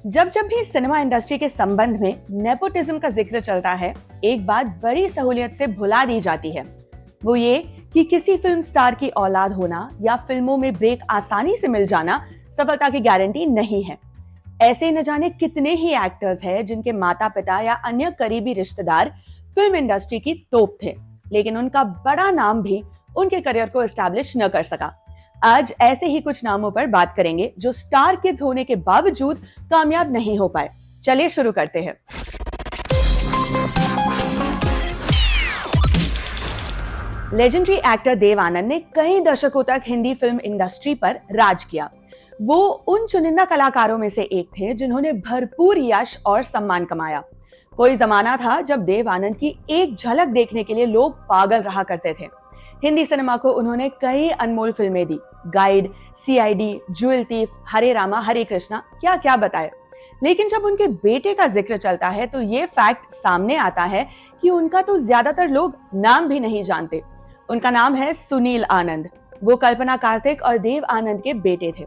जब जब भी सिनेमा इंडस्ट्री के संबंध में नेपोटिज्म का जिक्र चलता है, एक बात बड़ी सहूलियत से भुला दी जाती है। वो ये कि किसी फिल्म स्टार की औलाद होना या फिल्मों में ब्रेक आसानी से मिल जाना सफलता की गारंटी नहीं है। ऐसे न जाने कितने ही एक्टर्स हैं जिनके माता पिता या अन्य करीबी रिश्तेदार फिल्म इंडस्ट्री की तोप थे, लेकिन उनका बड़ा नाम भी उनके करियर को एस्टैब्लिश न कर सका। आज ऐसे ही कुछ नामों पर बात करेंगे जो स्टार किड्स होने के बावजूद कामयाब नहीं हो पाए। चलिए शुरू करते हैं। लेजेंडरी एक्टर देव आनंद ने कई दशकों तक हिंदी फिल्म इंडस्ट्री पर राज किया। वो उन चुनिंदा कलाकारों में से एक थे जिन्होंने भरपूर यश और सम्मान कमाया। कोई जमाना था जब देव आनंद की एक झलक देखने के लिए लोग पागल रहा करते थे। हिंदी सिनेमा को उन्होंने कई अनमोल फिल्में दी। गाइड, सीआईडी, ज्वेल थीफ, हरे रामा हरे कृष्णा, क्या क्या बताए। लेकिन जब उनके बेटे का जिक्र चलता है तो ये फैक्ट सामने आता है कि उनका तो ज्यादातर लोग नाम भी नहीं जानते। उनका नाम है सुनील आनंद। वो कल्पना कार्तिक और देव आनंद के बेटे थे।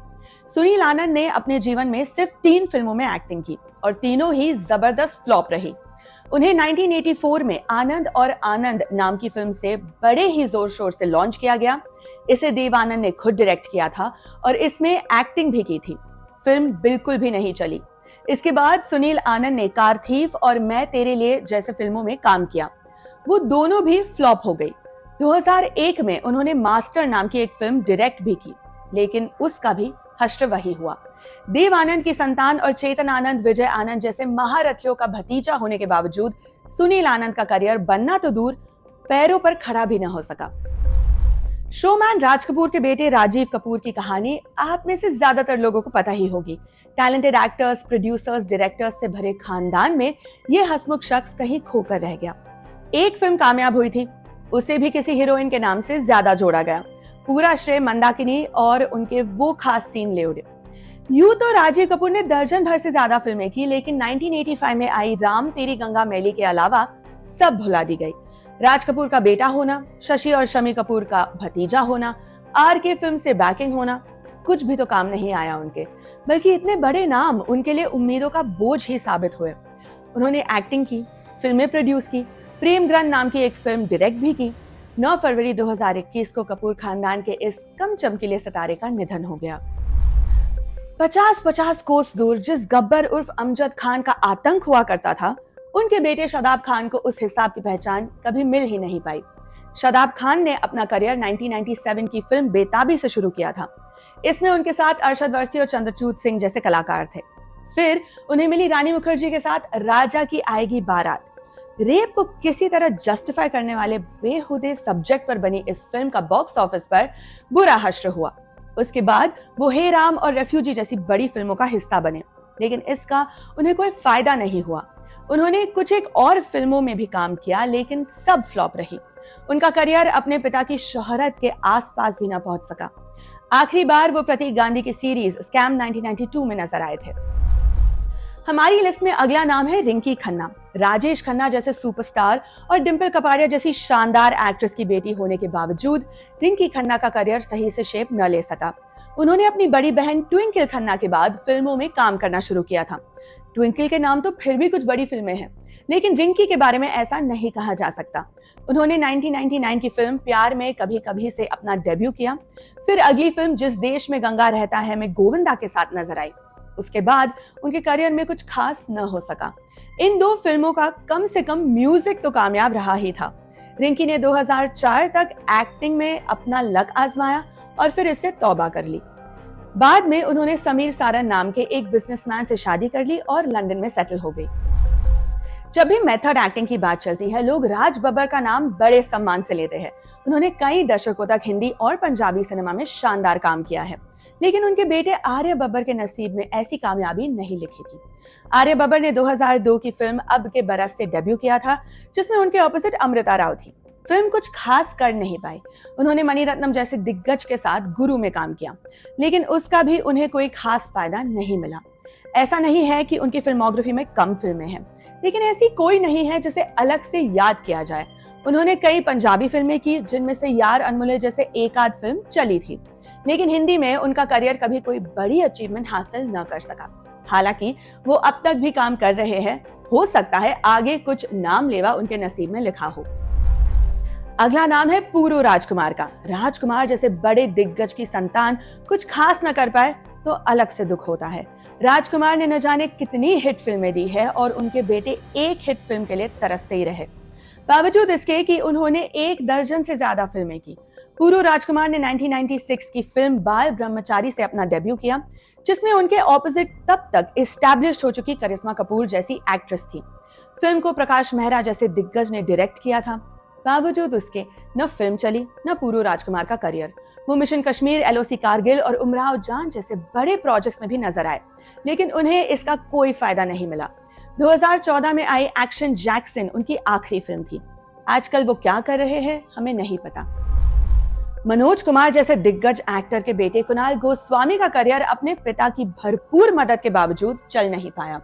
सुनील आनंद ने अपने जीवन में सिर्फ 3 फिल्मों में एक्टिंग की और तीनों ही जबरदस्त फ्लॉप रही। उन्हें 1984 में आनंद और आनंद नाम की फिल्म से बड़े ही जोर शोर से लॉन्च किया गया। इसे देव आनंद ने खुद डायरेक्ट किया था और इसमें एक्टिंग भी की थी। फिल्म बिल्कुल भी नहीं चली। इसके बाद सुनील आनंद ने कारथीफ और मैं तेरे लिए जैसे फिल्मों में काम किया। वो दोनों भी फ्लॉप हो गई। 2001 में उन्होंने मास्टर नाम की एक फिल्म डायरेक्ट भी की, लेकिन उसका भी हश्र वही हुआ। देव आनंद की संतान और चेतन आनंद, विजय आनंद जैसे महारथियों का भतीजा होने के बावजूद सुनील आनंद का करियर बनना तो दूर, पैरों पर खड़ा भी न हो सका। शोमैन राज कपूर के बेटे राजीव कपूर की कहानी आप में से ज्यादातर लोगों को पता ही होगी। टैलेंटेड एक्टर्स, प्रोड्यूसर्स, डायरेक्टर्स से भरे खानदान में ये हंसमुख शख्स कहीं खोकर रह गया। एक फिल्म कामयाब हुई थी, उसे भी किसी हीरोइन के नाम से ज्यादा जोड़ा गया। पूरा श्रेय मंदाकिनी और उनके वो खास सीन ले उड़े। यूं तो राजीव कपूर ने दर्जन भर से ज्यादा फिल्में की, लेकिन 1985 में आई राम तेरी गंगा मैली के अलावा सब भुला दी गई। राज कपूर का बेटा होना, शशि और शमी कपूर का भतीजा होना, आर.के फिल्म से बैकिंग होना, कुछ भी तो काम नहीं आया उनके, बल्कि इतने बड़े नाम उनके लिए उम्मीदों का बोझ ही साबित हुए। उन्होंने एक्टिंग की, फिल्में प्रोड्यूस की, प्रेम ग्रंथ नाम की एक फिल्म डायरेक्ट भी की। 9 फरवरी 2021 को कपूर खानदान के इस कम चमकीले सितारे का निधन हो गया। 50-50 कोस दूर जिस गब्बर उर्फ अमजद खान का आतंक हुआ करता था, उनके बेटे शादाब खान को उस हिसाब की पहचान कभी मिल ही नहीं पाई। शादाब खान ने अपना करियर 1997 की फिल्म बेताबी से शुरू किया था। इसमें उनके साथ अरशद वारसी और चंद्रचूड सिंह जैसे कलाकार थे। फिर उन्हें मिली रानी मुखर्जी के साथ राजा की आएगी बारात। रेप को किसी तरह जस्टिफाई करने वाले बेहुदे सब्जेक्ट पर बनी इस फिल्म का बॉक्स ऑफिस पर बुरा हश्र हुआ। उसके बाद वो हे राम और रेफ्यूजी जैसी बड़ी फिल्मों का हिस्सा बने, लेकिन इसका उन्हें कोई फायदा नहीं हुआ। उन्होंने कुछ एक और फिल्मों में भी काम किया, लेकिन सब फ्लॉप रही। उनका करियर अपने पिता की शोहरत के आसपास भी ना पहुंच सका। आखिरी बार वो प्रतीक गांधी की सीरीज स्कैम 1992 में नजर आए थे। हमारी लिस्ट में अगला नाम है रिंकी खन्ना। राजेश खन्ना जैसे सुपरस्टार और डिम्पल कपाड़िया जैसी शानदार एक्ट्रेस की बेटी होने के बावजूद रिंकी खन्ना का करियर सही से शेप न ले सका। उन्होंने अपनी बड़ी बहन ट्विंकल खन्ना के बाद फिल्मों में काम करना शुरू किया था। ट्विंकल के नाम तो फिर भी कुछ बड़ी फिल्में हैं, लेकिन रिंकी के बारे में ऐसा नहीं कहा जा सकता। उन्होंने 1999 की फिल्म प्यार में कभी कभी से अपना डेब्यू किया। फिर अगली फिल्म जिस देश में गंगा रहता है में गोविंदा के साथ नजर आई। उसके बाद उनके करियर में कुछ खास न हो सका। इन 2 फिल्मों का कम से कम म्यूजिक तो कामयाब रहा ही था। रिंकी ने 2004 तक एक्टिंग में अपना लक आजमाया और फिर इससे तौबा कर ली। बाद में उन्होंने समीर सारन नाम के एक बिजनेसमैन से शादी कर ली और लंदन में सेटल हो गई। जब भी मेथड एक्टिंग की बात चलती है, लोग राज बब्बर का नाम बड़े सम्मान से लेते हैं। उन्होंने कई दशकों तक हिंदी और पंजाबी सिनेमा में शानदार काम किया है, लेकिन उनके बेटे आर्य बब्बर के नसीब में ऐसी कामयाबी नहीं लिखी थी। आर्य बब्बर ने 2002 की फिल्म अब के बरस से डेब्यू किया था, जिसमें उनके ऑपोजिट अमृता राव थी। फिल्म कुछ खास कर नहीं पाई। उन्होंने मणिरत्नम जैसे दिग्गज के साथ गुरु में काम किया, लेकिन उसका भी उन्हें कोई खास फायदा नहीं मिला। ऐसा नहीं है कि उनकी फिल्मोग्राफी में कम फिल्में हैं, लेकिन ऐसी कोई नहीं है जिसे अलग से याद किया जाए। उन्होंने कई पंजाबी फिल्में की, जिनमें से यार अनमुले जैसे एक आध फिल्म चली थी, लेकिन हिंदी में उनका करियर कभी कोई बड़ी अचीवमेंट हासिल न कर सका। हालांकि वो अब तक भी काम कर रहे हैं, हो सकता है आगे कुछ नाम लेवा उनके नसीब में लिखा हो। अगला नाम है पूरू राजकुमार का। राजकुमार जैसे बड़े दिग्गज की संतान कुछ खास न कर पाए तो अलग से दुख होता है। राजकुमार ने न जाने कितनी हिट फिल्में दी है और उनके बेटे एक हिट फिल्म के लिए तरसते ही रहे। बावजूद इसके कि उन्होंने 1 दर्जन से ज्यादा फिल्में की, पूरू राजकुमार ने 1996 की फिल्म बाल ब्रह्मचारी से अपना डेब्यू किया, जिसमें उनके ऑपोजिट तब तक एस्टैब्लिश्ड हो चुकी करिश्मा कपूर जैसी एक्ट्रेस थी। फिल्म को प्रकाश मेहरा जैसे दिग्गज ने डायरेक्ट किया था। बावजूद उसके न फिल्म चली न पूरू राजकुमार का करियर। वो मिशन कश्मीर, LOC कारगिल और उमराव जान जैसे बड़े प्रोजेक्ट्स में भी नजर आए, लेकिन उन्हें इसका कोई फायदा नहीं मिला। 2014 में आई एक्शन जैक्सन उनकी आखिरी फिल्म थी। आजकल वो क्या कर रहे हैं हमें नहीं पता। मनोज कुमार जैसे दिग्गज एक्टर के बेटे कुणाल गोस्वामी का करियर अपने पिता की भरपूर मदद के बावजूद चल नहीं पाया।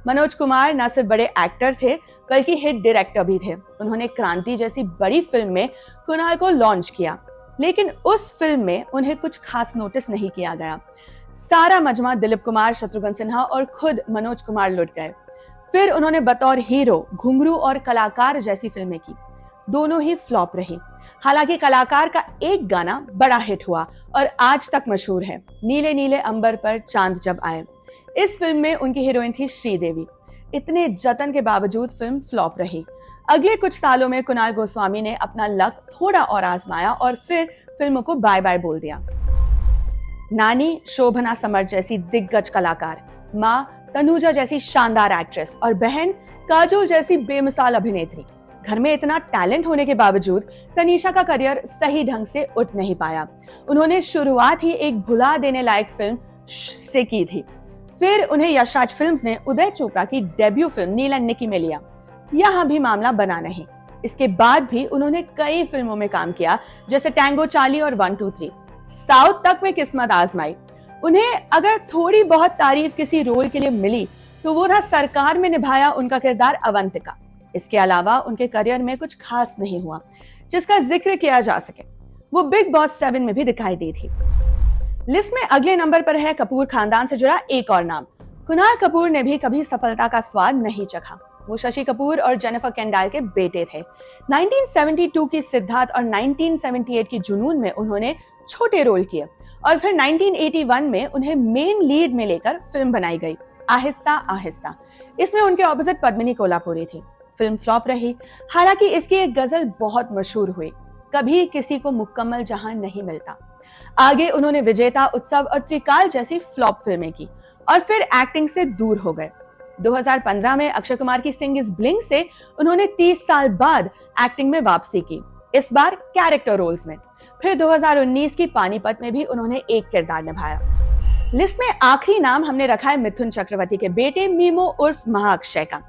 मनोज कुमार न सिर्फ बड़े एक्टर थे बल्कि हिट डायरेक्टर भी थे। उन्होंने क्रांति जैसी बड़ी फिल्म में कुणाल को लॉन्च किया, लेकिन उस फिल्म में उन्हें कुछ खास नोटिस नहीं किया गया। सारा मजमा दिलीप कुमार, शत्रुघ्न सिन्हा और खुद मनोज कुमार लुट गए। फिर उन्होंने बतौर हीरो घुंघरू और कलाकार जैसी फिल्में की, दोनों ही फ्लॉप रही। हालांकि कलाकार का एक गाना बड़ा हिट हुआ और आज तक मशहूर है, नीले नीले अंबर पर चांद जब आए। इस फिल्म में उनकी हीरोइन थी श्रीदेवी। इतने जतन के बावजूद फिल्म फ्लॉप रही। अगले कुछ सालों में कुणाल गोस्वामी ने अपना लक थोड़ा और आजमाया और फिर फिल्मों को बाय बाय बोल दिया। नानी शोभना समर जैसी दिग्गज कलाकार, माँ तनुजा जैसी शानदार एक्ट्रेस और बहन काजोल जैसी बेमिसाल अभिनेत्री। घर में इतना टैलेंट होने के बावजूद तनीषा का करियर सही ढंग से उठ नहीं पाया। उन्होंने शुरुआत ही एक भुला देने लायक फिल्म से की थी। फिर उन्हें यशराज फिल्म्स ने उदय चोपड़ा की डेब्यू फिल्म नील एंड निकी में लिया। यहाँ भी मामला बना नहीं। इसके बाद भी उन्होंने कई फिल्मों में काम किया, जैसे टैंगो चार्ली और 1 2 3। साउथ तक में किस्मत आजमाई। उन्हें अगर थोड़ी बहुत तारीफ किसी रोल के लिए मिली तो वो था सरकार में निभाया उनका किरदार अवंतिका। इसके अलावा उनके करियर में कुछ खास नहीं हुआ जिसका जिक्र किया जा सके। वो बिग बॉस 7 में भी दिखाई दी थी। लिस्ट में अगले नंबर पर है कपूर खानदान से जुड़ा एक और नाम। कुणाल कपूर ने भी कभी सफलता का स्वाद नहीं चखा। वो शशि कपूर और जेनिफर केंडाल के बेटे थे। 1972 की सिद्धार्थ और 1978 की जुनून में उन्होंने छोटे रोल किए और फिर 1981 में उन्हें मेन लीड में लेकर फिल्म बनाई गई, आहिस्ता आहिस्ता। इसमें उनके ऑपोजिट पद्मिनी कोल्हापुरी थी। फिल्म फ्लॉप रही। हालांकि इसकी एक गजल बहुत मशहूर हुई, कभी किसी को मुकम्मल जहां नहीं मिलता। आगे उन्होंने विजेता, उत्सव और त्रिकाल जैसी फ्लॉप फिल्में की और फिर एक्टिंग से दूर हो गए। 2015 में अक्षय कुमार की सिंग इज ब्लिंग से उन्होंने 30 साल बाद एक्टिंग में वापसी की, इस बार कैरेक्टर रोल्स में। फिर 2019 की पानीपत में भी उन्होंने एक किरदार निभाया। लिस्ट में आखिरी नाम हमने रखा है मिथुन चक्रवर्ती के बेटे मीमो उर्फ महाअक्षय का।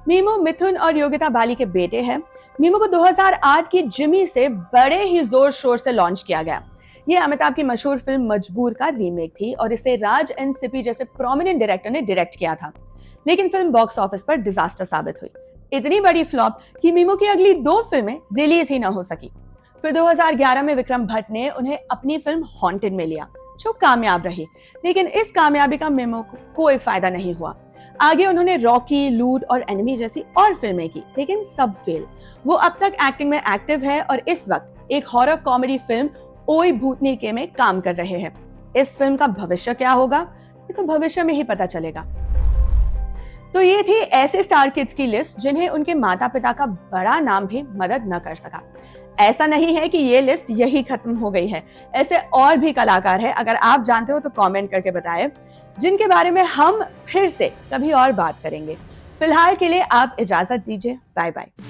मीमो मिथुन और योगिता बाली के बेटे हैं। मीमो को 2008 की जिमी से बड़े ही जोर शोर से लॉन्च किया गया। ये अमिताभ की मशहूर फिल्म मजबूर का रीमेक थी और इसे राज एन सिपी जैसे प्रोमिनेंट डायरेक्टर ने डायरेक्ट किया था, लेकिन फिल्म बॉक्स ऑफिस पर डिजास्टर साबित हुई। इतनी बड़ी फ्लॉप कि मीमो की अगली 2 फिल्में रिलीज ही न हो सकी। फिर 2011 में विक्रम भट्ट ने उन्हें अपनी फिल्म हॉन्टेड में लिया, जो कामयाब रही, लेकिन इस कामयाबी का मीमो को कोई फायदा नहीं हुआ। आगे उन्होंने रॉकी, लूट और एनिमी जैसी और फिल्में की, लेकिन सब फेल। वो अब तक एक्टिंग में एक्टिव है और इस वक्त एक हॉरर कॉमेडी फिल्म ओए भूतनी के में काम कर रहे हैं। इस फिल्म का भविष्य क्या होगा ये तो भविष्य में ही पता चलेगा। तो ये थी ऐसे स्टार किड्स की लिस्ट जिन्हें उनके माता पिता का बड़ा नाम भी मदद न कर सका। ऐसा नहीं है कि ये लिस्ट यही खत्म हो गई है, ऐसे और भी कलाकार हैं। अगर आप जानते हो तो कमेंट करके बताएं, जिनके बारे में हम फिर से कभी और बात करेंगे। फिलहाल के लिए आप इजाजत दीजिए, बाय बाय।